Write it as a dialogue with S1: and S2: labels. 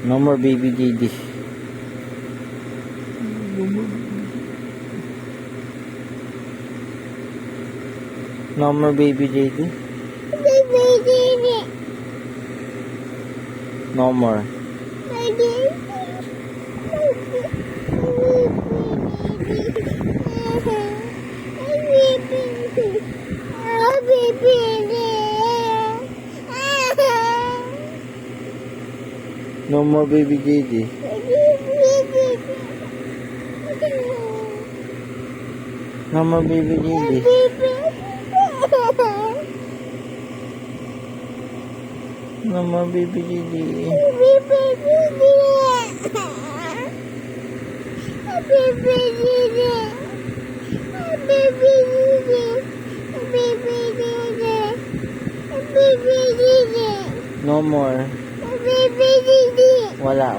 S1: No more baby JD. No more baby JD. No more. No more baby JD. No more baby JD. No more baby JD. No more. Wala.